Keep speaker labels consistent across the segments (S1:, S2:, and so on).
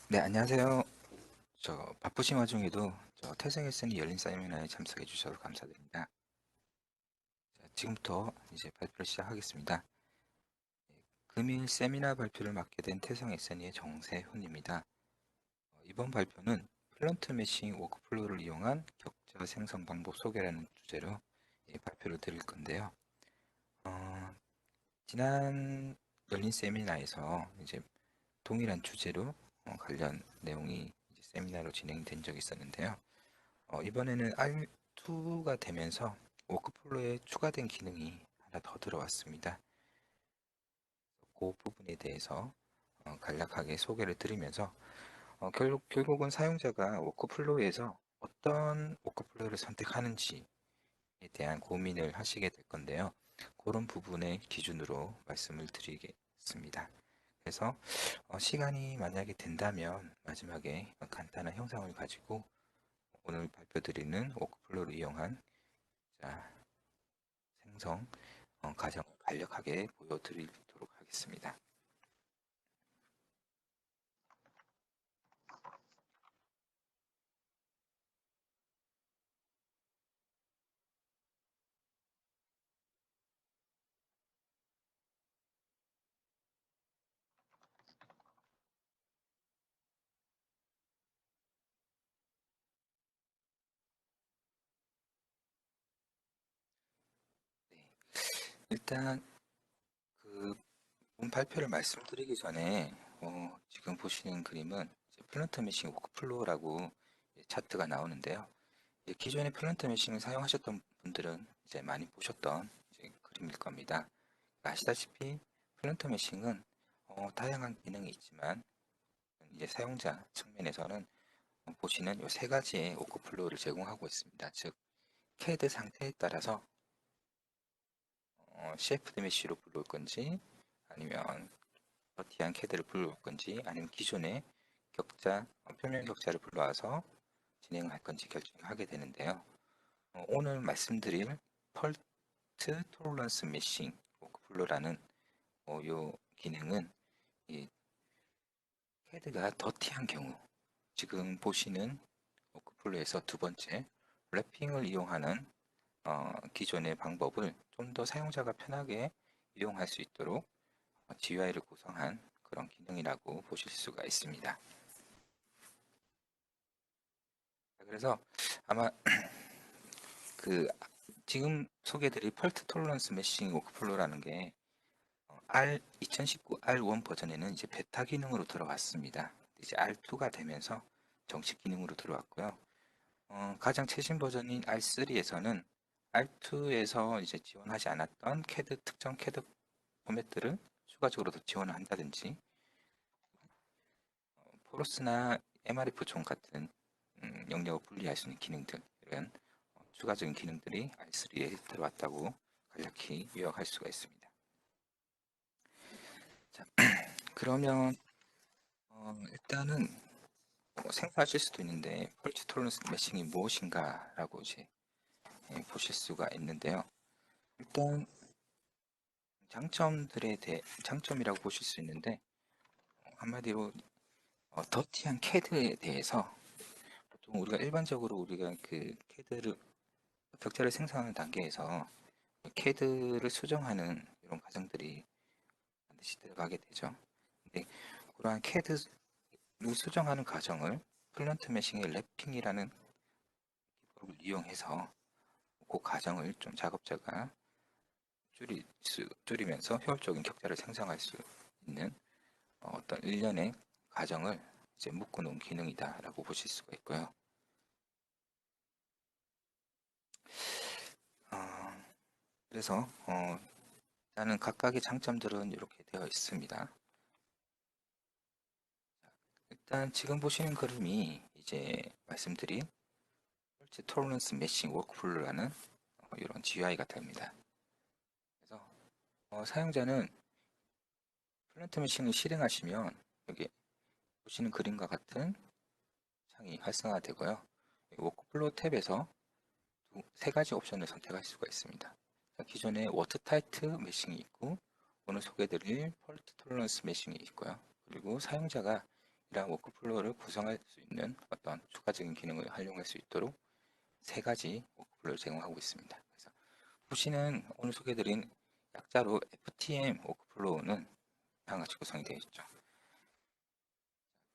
S1: 네, 안녕하세요. 바쁘신 와중에도 태생일선이 열린 세미나에 참석해 주셔서 감사드립니다. 자, 지금부터 이제 발표를 시작하겠습니다. 금일 세미나 발표를 맡게 된 태생일선이의 정세훈입니다. 이번 발표는 플런트 매싱 워크플로우를 이용한 격자 생성 방법 소개라는 주제로 발표를 드릴 건데요. 어, 지난 열린 세미나에서 이제 동일한 주제로 관련 내용이 이제 세미나로 진행된 적이 있었는데요. 이번에는 R2가 되면서 워크플로우에 추가된 기능이 하나 더 들어왔습니다. 그 부분에 대해서 간략하게 소개를 드리면서 결국은 사용자가 워크플로우에서 어떤 워크플로우를 선택하는지에 대한 고민을 하시게 될 건데요. 그런 부분의 기준으로 말씀을 드리겠습니다. 그래서 시간이 만약에 된다면 마지막에 간단한 형상을 가지고 오늘 발표드리는 워크플로우를 이용한 생성 과정을 간략하게 보여드리도록 하겠습니다. 네, 일단 그 본 발표를 말씀드리기 전에 지금 보시는 그림은 플런트 매싱 워크플로우라고 차트가 나오는데요. 기존의 플런트 매싱을 사용하셨던 분들은 이제 많이 보셨던 이제 그림일 겁니다. 아시다시피 플런트 매싱은 다양한 기능이 있지만 이제 사용자 측면에서는 보시는 이 세 가지의 워크플로우를 제공하고 있습니다. 즉 CAD 상태에 따라서 CFD 메쉬로 불러올 건지 아니면 더티한 CAD를 불러올 건지 아니면 기존의 표면 격자를 불러와서 진행할 건지 결정하게 되는데요. 오늘 말씀드릴 펄트 톨런스 메싱 워크플로우라는 이 기능은 이 CAD가 더티한 경우 지금 보시는 워크플로우에서 두 번째 랩핑을 이용하는 기존의 방법을 좀 더 사용자가 편하게 이용할 수 있도록 GUI를 구성한 그런 기능이라고 보실 수가 있습니다. 그래서 아마 그 지금 소개드릴 펄트 톨런스 매싱 워크플로우라는 게 R 2019 R1 버전에는 이제 베타 기능으로 들어왔습니다. 이제 R2가 되면서 정식 기능으로 들어왔고요. 가장 최신 버전인 R3에서는 R2에서 이제 지원하지 않았던 CAD 특정 CAD 포맷들을 추가적으로 더 지원을 한다든지 포로스나 MRF 종 같은 영역을 분리할 수 있는 기능들 이런 추가적인 기능들이 R3에 들어왔다고 간략히 요약할 수가 있습니다. 자, 그러면 일단은 생각하실 수도 있는데 펄치 톨런스 매싱이 무엇인가라고 이제 보실 수가 있는데요. 일단 장점이라고 보실 수 있는데 한마디로 더티한 CAD에 대해서 보통 우리가 그 CAD를 격자를 생성하는 단계에서 CAD를 수정하는 이런 과정들이 반드시 들어가게 되죠. 근데 그러한 CAD를 수정하는 과정을 플런트 매싱의 랩핑이라는 기법을 이용해서 그 과정을 좀 작업자가 줄이면서 효율적인 격자를 생성할 수 있는 어떤 일련의 과정을 이제 묶어놓은 기능이다라고 보실 수가 있고요. 어, 그래서 일단은 각각의 장점들은 이렇게 되어 있습니다. 일단 지금 보시는 그림이 이제 말씀드린 펄치 톨런스 매싱 워크플로우라는 이런 GUI가 됩니다. 그래서 사용자는 플랜트 매싱을 실행하시면 여기 보시는 그림과 같은 창이 활성화되고요. 워크플로우 탭에서 세 가지 옵션을 선택할 수가 있습니다. 기존에 워터 타이트 매싱이 있고 오늘 소개드릴 펄트 톨런스 매싱이 있고요. 그리고 사용자가 이러한 워크플로우를 구성할 수 있는 어떤 추가적인 기능을 활용할 수 있도록 세 가지 워크플로우를 제공하고 있습니다. 그래서 보시는 오늘 소개드린 약자로 FTM 워크플로우는 다음과 같이 구성이 되어 있죠.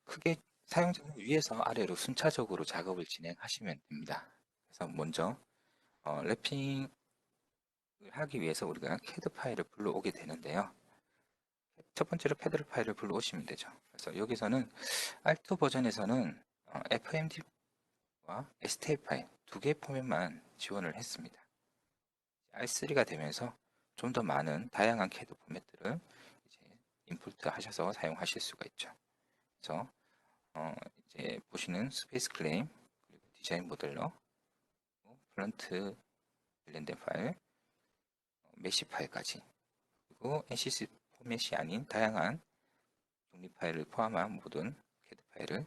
S1: 크게 사용자는 위에서 아래로 순차적으로 작업을 진행하시면 됩니다. 그래서 먼저 랩핑을 하기 위해서 우리가 CAD 파일을 불러오게 되는데요. 첫 번째로 패드 파일을 불러오시면 되죠. 그래서 여기서는 R2 버전에서는 FMD와 STL 파일 두 개 포맷만 지원을 했습니다. R3가 되면서 좀 더 많은 다양한 CAD 포맷들을 이제 임포트 하셔서 사용하실 수가 있죠. 그래서 이제 보시는 스페이스 클레임, 그리고 디자인 모델러, 플런트 랜드 파일, 메시 파일까지, 그리고 NCC 포맷이 아닌 다양한 독립 파일을 포함한 모든 CAD 파일을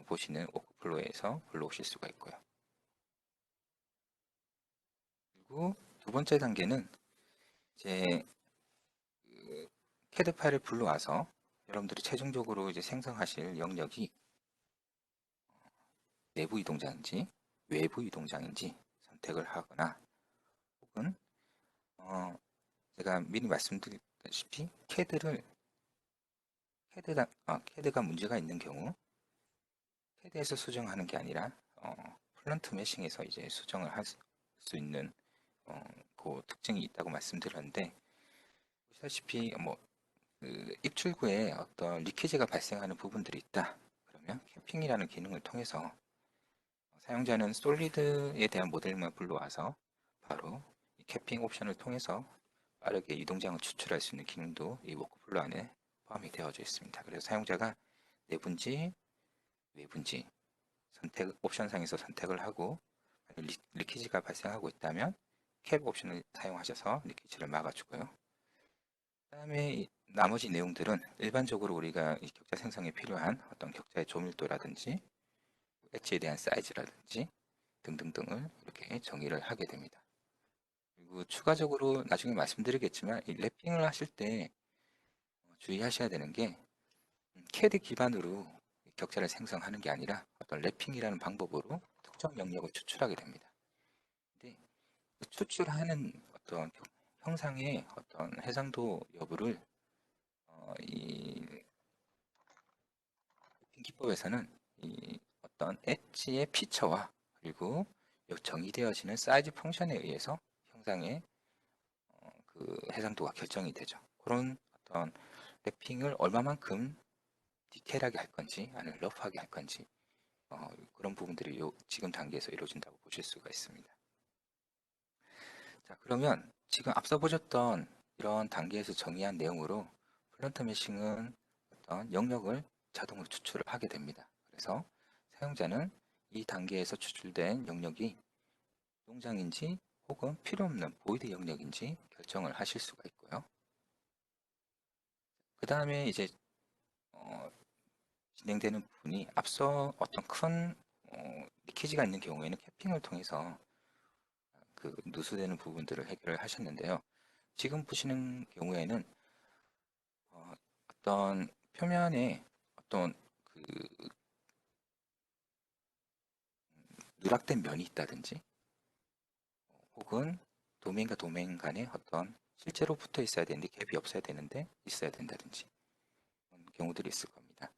S1: 보시는 워크플로우에서 불러오실 수가 있고요. 그리고 두 번째 단계는 이제 그 CAD 파일을 불러와서 여러분들이 최종적으로 이제 생성하실 영역이 내부 이동장인지 외부 이동장인지 선택을 하거나 혹은 제가 미리 말씀드렸다시피 CAD가 문제가 있는 경우 CAD에서 수정하는 게 아니라 플런트 매싱에서 이제 수정을 할 수 있는 그 특징이 있다고 말씀드렸는데 보시다시피 그 입출구에 어떤 리키지가 발생하는 부분들이 있다. 그러면 캠핑이라는 기능을 통해서 사용자는 솔리드에 대한 모델만 불러와서 바로 이 캠핑 옵션을 통해서 빠르게 이동장을 추출할 수 있는 기능도 이 워크플로우 안에 포함이 되어져 있습니다. 그래서 사용자가 내분지, 외분지 선택 옵션상에서 선택을 하고 리키지가 발생하고 있다면 캡 옵션을 사용하셔서 리키지를 막아주고요. 그 다음에 나머지 내용들은 일반적으로 우리가 이 격자 생성에 필요한 어떤 격자의 조밀도라든지 엣지에 대한 사이즈라든지 등등등을 이렇게 정의를 하게 됩니다. 그리고 추가적으로 나중에 말씀드리겠지만 이 랩핑을 하실 때 주의하셔야 되는 게 CAD 기반으로 격자를 생성하는 게 아니라 어떤 랩핑이라는 방법으로 특정 영역을 추출하게 됩니다. 근데 그 추출하는 어떤 형상의 어떤 해상도 여부를 이 기법에서는 이 어떤 엣지의 피처와 그리고 정의되어지는 사이즈 펑션에 의해서 형상의 그 해상도가 결정이 되죠. 그런 어떤 랩핑을 얼마만큼 디테일하게 할 건지 아니면 러프하게 할 건지 그런 부분들이 지금 단계에서 이루어진다고 보실 수가 있습니다. 자, 그러면 지금 앞서 보셨던 이런 단계에서 정의한 내용으로 플런트 매싱은 어떤 영역을 자동으로 추출을 하게 됩니다. 그래서 사용자는 이 단계에서 추출된 영역이 동장인지 혹은 필요 없는 보이드 영역인지 결정을 하실 수가 있고요. 그 다음에 이제 진행되는 부분이 앞서 어떤 큰 리키지가 있는 경우에는 캐핑을 통해서 그 누수되는 부분들을 해결을 하셨는데요. 지금 보시는 경우에는 어떤 표면에 어떤 그 누락된 면이 있다든지 혹은 도메인과 도메인 간에 어떤 실제로 붙어 있어야 되는데 갭이 없어야 되는데 있어야 된다든지 그런 경우들이 있을 겁니다.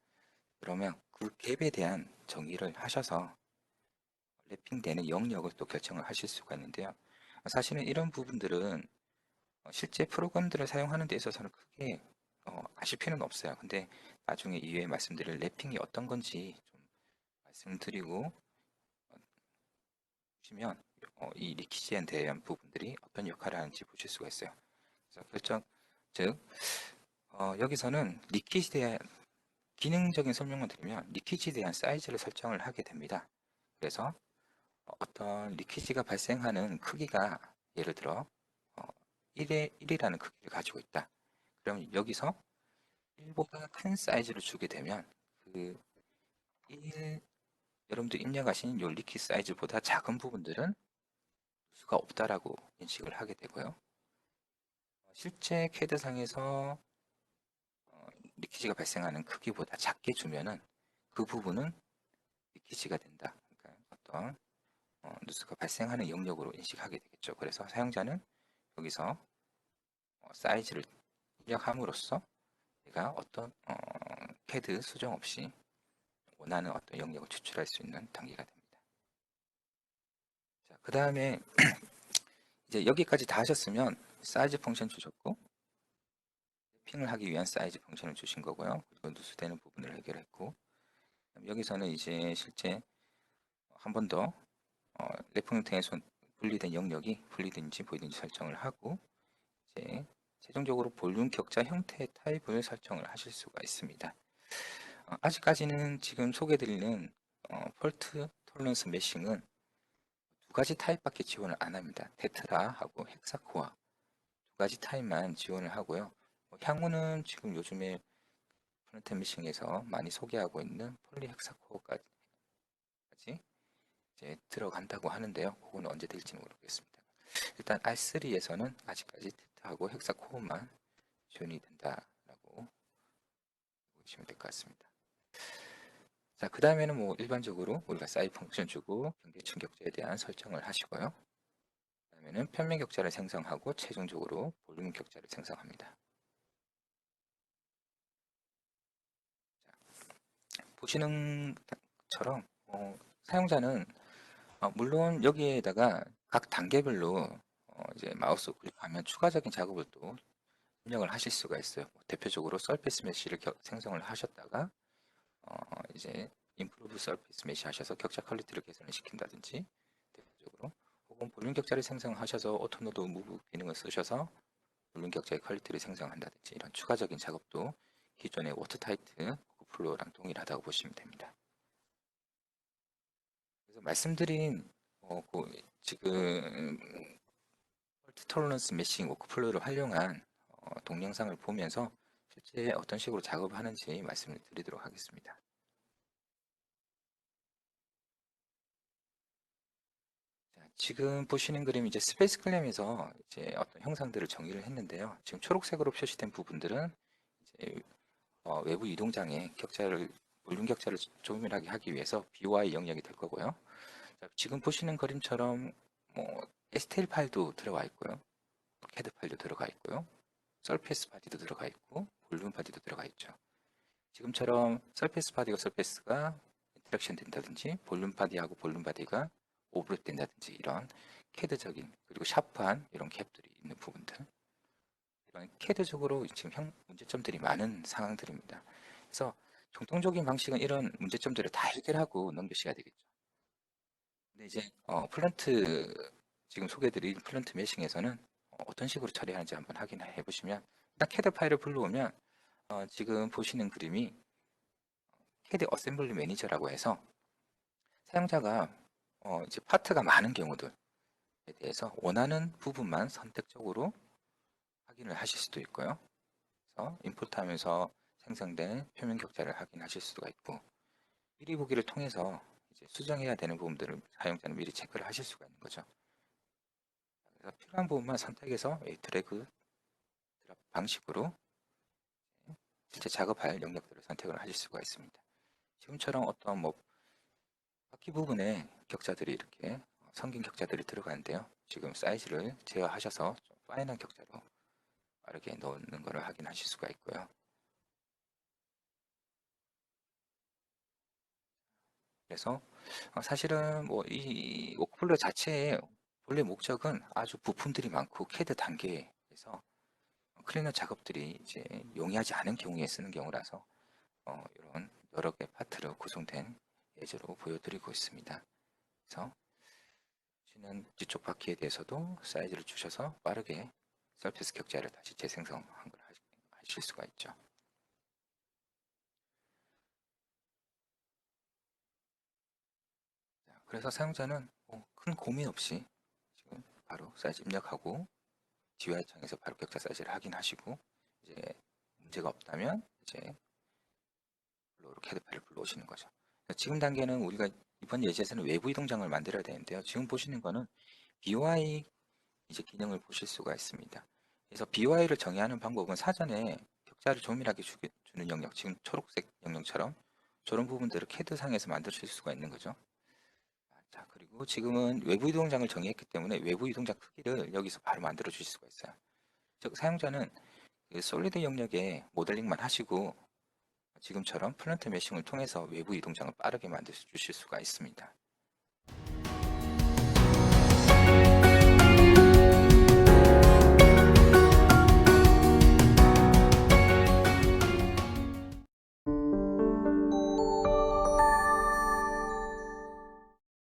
S1: 그러면 그 갭에 대한 정의를 하셔서 랩핑되는 영역을 또 결정을 하실 수가 있는데요. 사실은 이런 부분들은 실제 프로그램들을 사용하는 데 있어서는 크게 아실 필요는 없어요. 근데 나중에 이후에 말씀드릴 랩핑이 어떤 건지 좀 말씀드리고 보시면 이 리키지에 대한 부분들이 어떤 역할을 하는지 보실 수가 있어요. 그래서 즉 여기서는 리키지에 대한 기능적인 설명을 드리면 리키지에 대한 사이즈를 설정을 하게 됩니다. 그래서 어떤 리키지가 발생하는 크기가 예를 들어 1이라는 크기를 가지고 있다. 그럼 여기서 1보다 큰 사이즈를 주게 되면 그 1, 여러분들 입력하신 요 리키 사이즈보다 작은 부분들은 수가 없다라고 인식을 하게 되고요. 실제 캐드상에서 리키지가 발생하는 크기보다 작게 주면은 그 부분은 리키지가 된다. 그러니까 어떤 누수가 발생하는 영역으로 인식하게 되겠죠. 그래서 사용자는 여기서 사이즈를 입력함으로써 내가 어떤 캐드 수정 없이 원하는 어떤 영역을 추출할 수 있는 단계가 됩니다. 자, 그 다음에 이제 여기까지 다 하셨으면 사이즈 펑션 주셨고 핑을 하기 위한 사이즈 펑션을 주신 거고요. 그리고 누수되는 부분을 해결했고 여기서는 이제 실제 한 번 더 래퍼 형태에서 분리된 영역이 분리된지 보이든지 설정을 하고 이제 최종적으로 볼륨 격자 형태의 타입을 설정을 하실 수가 있습니다. 아직까지는 지금 소개드리는 폴트 톨런스 메싱은 두 가지 타입밖에 지원을 안 합니다. 테트라하고 헥사코어 두 가지 타입만 지원을 하고요. 향후는 지금 요즘에 프론트 메싱에서 많이 소개하고 있는 폴리 헥사코어까지 이제 들어간다고 하는데요. 그거는 언제 될지는 모르겠습니다. 일단 R3에서는 아직까지 테트하고 헥사코어만 지원이 된다라고 보시면 될 것 같습니다. 자, 그 다음에는 뭐 일반적으로 우리가 사이즈 펑션 주고 경계층 격자에 대한 설정을 하시고요. 그 다음에는 평면 격자를 생성하고 최종적으로 볼륨 격자를 생성합니다. 자, 보시는 것처럼 사용자는 물론 여기에다가 각 단계별로 이제 마우스 클릭하면 추가적인 작업을 또 입력을 하실 수가 있어요. 대표적으로 서페이스 메쉬를 생성을 하셨다가 이제 임프루브 서페이스 메쉬 하셔서 격자 퀄리티를 개선을 시킨다든지 대표적으로 혹은 볼륨 격자를 생성하셔서 오토노드 무브 기능을 쓰셔서 볼륨 격자의 퀄리티를 생성한다든지 이런 추가적인 작업도 기존의 워터타이트 플로우랑 동일하다고 보시면 됩니다. 그래서 말씀드린 지금 폴트 톨런스 메싱 워크플로우를 활용한 동영상을 보면서 실제 어떤 식으로 작업을 하는지 말씀을 드리도록 하겠습니다. 자, 지금 보시는 그림 이제 스페이스 클램에서 이제 어떤 형상들을 정의를 했는데요. 지금 초록색으로 표시된 부분들은 이제 외부 이동장의 격자를 볼륨 격자를 조밀하게 하기 위해서 BOI 영역이 될 거고요. 자, 지금 보시는 그림처럼 뭐 STL 파일도 들어가 있고요. CAD 파일도 들어가 있고요. 서페이스 바디도 들어가 있고 볼륨 바디도 들어가 있죠. 지금처럼 서페이스 바디가 서페이스가 인터랙션 된다든지 볼륨 바디하고 볼륨 바디가 오버랩 된다든지 이런 캐드적인 그리고 샤프한 이런 캡들이 있는 부분들 이런 캐드적으로 지금 문제점들이 많은 상황들입니다. 그래서 정통적인 방식은 이런 문제점들을 다 해결하고 넘겨셔야 되겠죠. 근데 이제 플런트 지금 소개드린 플런트 메싱에서는 어떤 식으로 처리하는지 한번 확인해 보시면 일단 캐드 파일을 불러오면 지금 보시는 그림이 캐드 어셈블리 매니저라고 해서 사용자가 이제 파트가 많은 경우들에 대해서 원하는 부분만 선택적으로 확인을 하실 수도 있고요. 그래서 인풋하면서 생성된 표면 격자를 확인하실 수가 있고 미리 보기를 통해서 이제 수정해야 되는 부분들을 사용자는 미리 체크를 하실 수가 있는 거죠. 그래서 필요한 부분만 선택해서 이 드래그 드랍 방식으로 실제 작업할 영역들을 선택을 하실 수가 있습니다. 지금처럼 어떤 뭐 바퀴 부분에 격자들이 이렇게 성긴 격자들이 들어가는데요. 지금 사이즈를 제어하셔서 좀 파인한 격자로 빠르게 넣는 것을 확인하실 수가 있고요. 그래서 사실은 뭐 이 워크플로우 자체의 본래 목적은 아주 부품들이 많고 CAD 단계에서 클리너 작업들이 이제 용이하지 않은 경우에 쓰는 경우라서 이런 여러 개 파트로 구성된 예제로 보여드리고 있습니다. 그래서 보시는 뒤쪽 바퀴에 대해서도 사이즈를 주셔서 빠르게 서페이스 격자를 다시 재생성한 걸 하실 수가 있죠. 자, 그래서 사용자는 큰 고민 없이 지금 바로 사이즈 입력하고 GUI 창에서 바로 격자 사이즈를 확인하시고 이제 문제가 없다면 이제 블로우로 캐드 파일을 불러오시는 거죠. 지금 단계는 우리가 이번 예제에서는 외부 이동장을 만들어야 되는데요. 지금 보시는 거는 BOI 이제 기능을 보실 수가 있습니다. 그래서 BOI를 정의하는 방법은 사전에 격자를 조밀하게 주는 영역, 지금 초록색 영역처럼 저런 부분들을 CAD상에서 만드실 수가 있는 거죠. 자, 그리고 지금은 외부 이동장을 정의했기 때문에 외부 이동장 크기를 여기서 바로 만들어 주실 수가 있어요. 즉, 사용자는 그 솔리드 영역에 모델링만 하시고 지금처럼 플랜트 메싱을 통해서 외부 이동장을 빠르게 만들 주실 수가 있습니다.